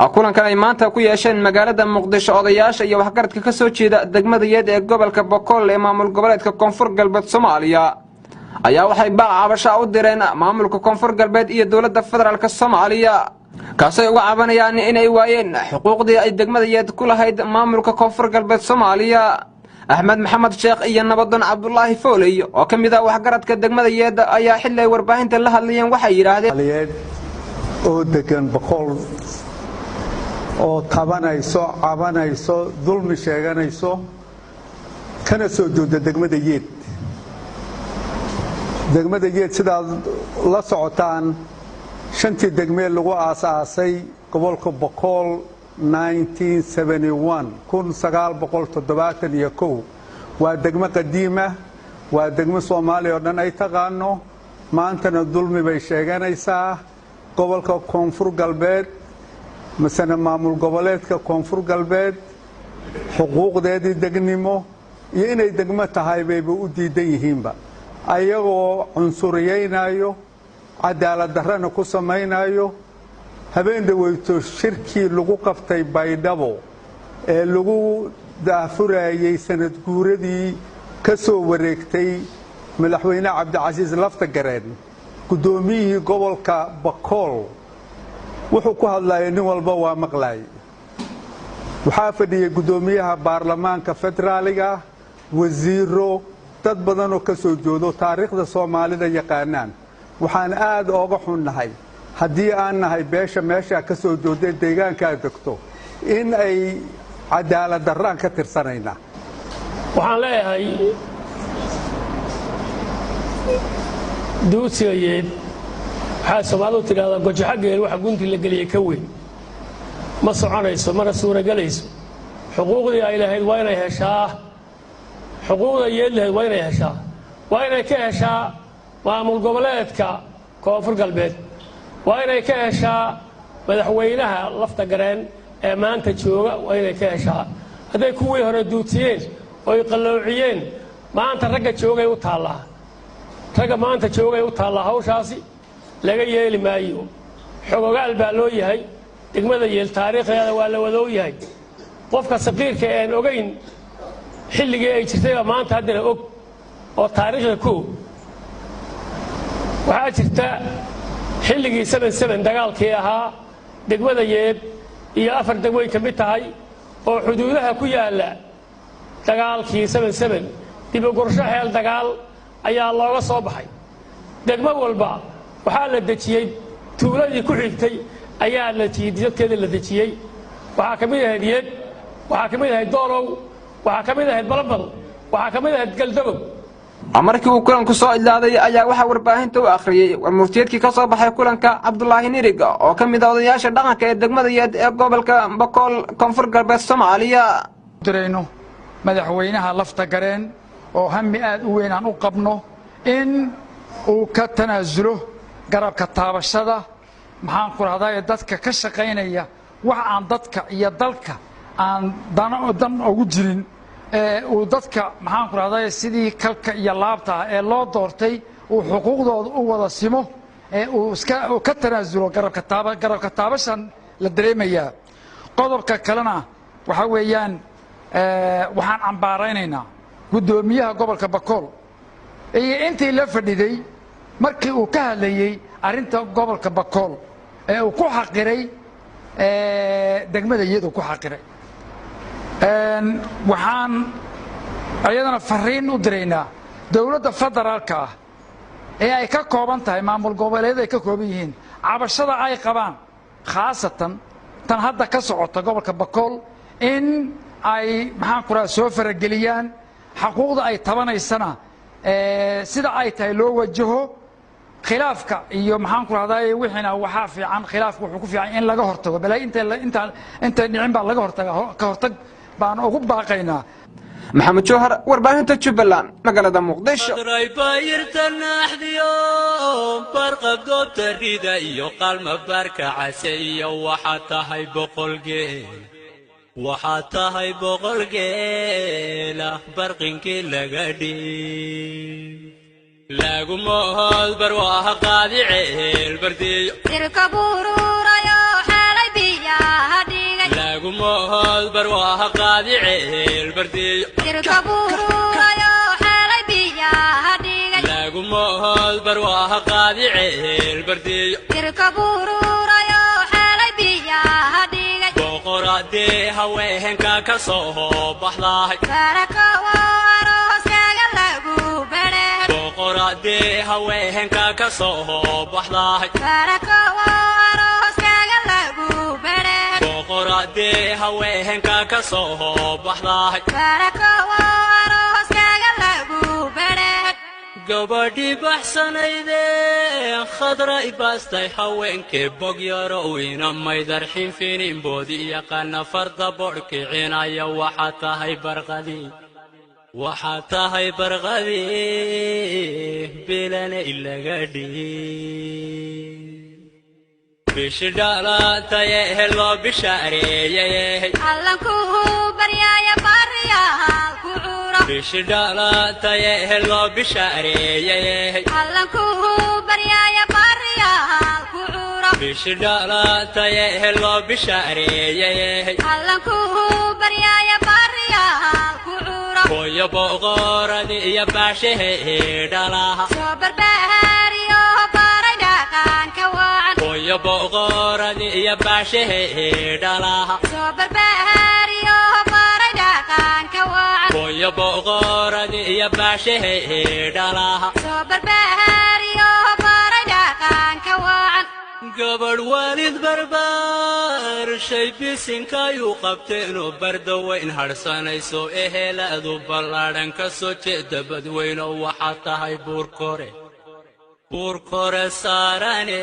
kulankan ay maanta ku yeesheen magaalada Muqdisho odayaasha iyo waxgaradka ka soo jeeda degmada Yeed ee gobolka Boqol ee maamul goboleedka Koonfur Galbeed Soomaaliya ayaa waxay cabasho u direen maamulka Koonfur Galbeed iyo dawladda federaalka Soomaaliya kaasoo uga cabanayaan inay waayeen xuquuqdii ay degmada Yeed ku lahayd maamulka Koonfur Galbeed Soomaaliya Ahmed Maxamed Sheekh iyo Nabadan Cabdullaahi Fooley oo kamid ah waxgaradka degmada Yeed ayaa xilay warbaahinta la hadlayeen waxay yiraahdeen oo degan Boqol oo cabanayso dulmi sheeganayso kana soo jeeda degmada Yeed sidaad la socotaan shantii degmee lagu aasaasay gobolka Boqol 1971 waa degmo qadiima waa degmo Soomaaliya oo dhan ay taqaano maantana dulmi bay sheeganaysaa gobolka Koonfur Galbeed مثلا maamul goboleedka Koonfur Galbeed xuquuqdeedii degnimo iyo inay degmo tahay bay u diidan yihiinba ayagoo cunsuriyaynayo cadaalad darrana ku samaynayo habeen dhaweyto shirkii lagu qabtay Baydhabo ee lagu daafurayay sanad guuradii ka soo wareegtay madaxweyne Cabdicasiis Laftagareen gudoomiyihii gobolka Boqol wuxuu ku hadlayay nin walba waa maqlay waxa fadhiyay gudoomiyaha baarlamaanka federaaliga wasiiro dad badan oo ka soo joodo taariikhda Soomaalida yaqaanaan waxaan aad uga xunnahay haddii aan nahay beesha meesha ka soo jooday deegaanka degto in ay cadaalad darraan ka tirsanayna waxaan leeyahay duusiga Yeed Soomaalidu tiraahdo gojo xaggeen waxa gunti la galiyay ka weyn ma soconayso mana suura galayso xuquuqdii ay lahayd waa inay heshaa xuquuqda Yeed lahayd waa inay heshaa waa inay ka heshaa maamul goboleedka Koonfur Galbeed waa inay ka heshaa madaxweynaha Laftagareen ee maanta jooga waa inay ka heshaa haday kuwii hore duutiyeen oo ay qalloociyeen maanta ragga joogay u taallaa ragga maanta joogay u taallaa hawshaasi laga yeeli maayo xogogaal baa loo yahay degmada Yeed taariikhdeeda waa la wada yahay qofka saqiirka aan ogeyn xilligii ay jirtay maanta hadda og oo taariikhda ku waxa jirta xilligii 77 dagaalkii ahaa degmada Yeed iyo afar degmooyin ka mid tahay oo xuduudaha ku yaala dagaalkii 77 dib u qorshe xeel dagaal ayaa looga soo baxay degmo walba waxa la dajiyay tuuladii ku xigtay ayaa la jiidadkeeda la dajiyay waxa kamid ah Yeed waxa kamid ah Doorow waxa kamid ah Balbal waxa kamid ah Galdabow amarkii uu kulanku soo ilaaday ayaa waxa warbaahinta u akhriyay warmurtiyeedkii ka soo baxay kulanka Cabdullaahi Nirig oo kamid ah odayaasha dhaqanka ee degmada Yeed ee gobolka Boqol Koonfur Galbeed Soomaaliya direyno madaxweynaha Laftagareen oo hammi aad u weyn aan u qabno in uu ka tanaasulo garabka taabashada maxaan ku raadayay dadka ka shaqeynaya wax aan dadka iyo dalka aan dan ugu jirin uu dadka maxaan ku raadayay sidii kalka iyo laabta ee loo doortay uu xuquuqdooda u wada simo uu ka tanaasulo garabka taabashan la dareemaya qodobka kalena waxa weeyaan waxaan ambaaraynaynaa gudoomiyaha gobolka Boqol iyo intii la fadhiday markii uu ka hadlayay arinta gobolka Boqol ee uu ku xaqiray degmada Yeed ku xaqiray waxaan ayadana fariin u direynaa dawladda federaalka ah ee ay ka kooban tahay maamul goboleed ay ka kooban yihiin cabashada ay qabaan khaasatan tan hadda ka socota gobolka Boqol in ay maxaan ku raad soo farageliyaan xuquuqda ay tabanaysana sida ay tahay loo wajaho khilaafka iyo maxaan ku raadayay wixina waxa fiican khilaafku wuxuu ku fiican in laga hortago balay inta dhicin baa laga hortaga ka hortag baan ugu baaqaynaa maxamed joohar warbaahinta Jubbaland magaalada Muqdisho barqa goobta rida iyo qalma barka casay waxa tahay boqol geela barqinkii laga dhig lagu mood barwaha qaadi ceel bardiyo sirka buruurayo xalay biyaha برواها قاضي عيل بردي تركبوا رايو حالي بيا هديك لاقو موهد برواها قاضي عيل بردي تركبوا رايو حالي بيا هديك بقرادي هويهن كاكسوه بحضاهي فركوا روس كاغلقوا بره بقرادي هويهن كاكسوه بحضاهي فركوا روس كاغلقوا بره بقرادي هويهن كاكسوه بحضاهي فركوا روس كاغلقوا بره gabadhii baxsanaydee khadra ibaastay haweenkee bogyarowina maydarxin fininboodi yaqaana farda bodhkicinaya waxaa tahay barqadii bilana ilaga dhig bishi dhalatayee loo bishaareeyay allankuhu baryaaya baariyaha kucura bishi dhalatayee loo bishaareeyay allankuhu baryaaya baariyaha kucura bishi dhalatayee loo bishaareeyay allankuhu baryaaya baariyaha kucura hooyo boqoradi iyo baashahee dhalaha soo barbaariyo baray dhaqanka wacan hooyo boqoradi iyo baashahee dhalaha soo barbaariyo baray dhaqanka wacan hooyo boqoradi iyo baashahee dhalaha soo barbaariyo baray dhaqanka wacan gabadh waalid barbaar shay bisinkayuu qabteenoo bardaweyn hadhsanayso ehelaadu ballaadhan ka soo jeeda badweyno waxaa tahay buur kore saarane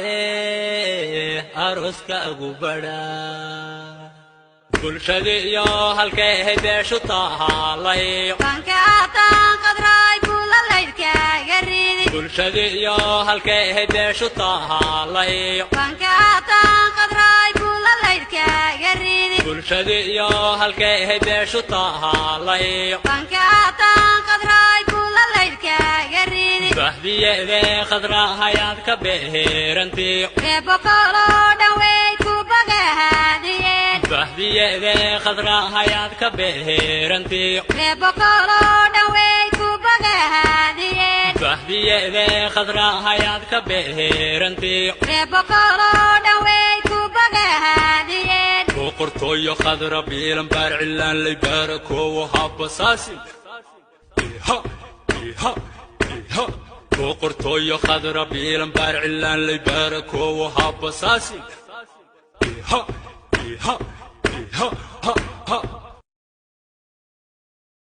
arooskaagu badhaa bulshadii iyo halkay beeshu tahaalayo banka ataan qadraay buula laydkaaga ridi bulshadii iyo halkay beeshu tahaalayo banka ataan qadraay buula laydkaaga ridi bulshadii iyo halkay beeshu tahaalayo banka ataan qadraay buula laydkaaga ridi bahdiyeedee khadrahayaad ka beheerantiyo reebokoloo dhan wey ku bagahaadiyeen bahdiyeedee khadrahayaad ka beheerantiyo reebokoloo dhan wey ku bagahaadiyeen bahdiyeedee khadrahayaad ka beheerantiyo reebokoloo dhan wey ku bagahaadiyeen boqortooyo khadra biilan baar cilaan lay baarakoowo habbasaasin boqortooyo khadra biilan baar cilaan lay baarakoowo habbasaasin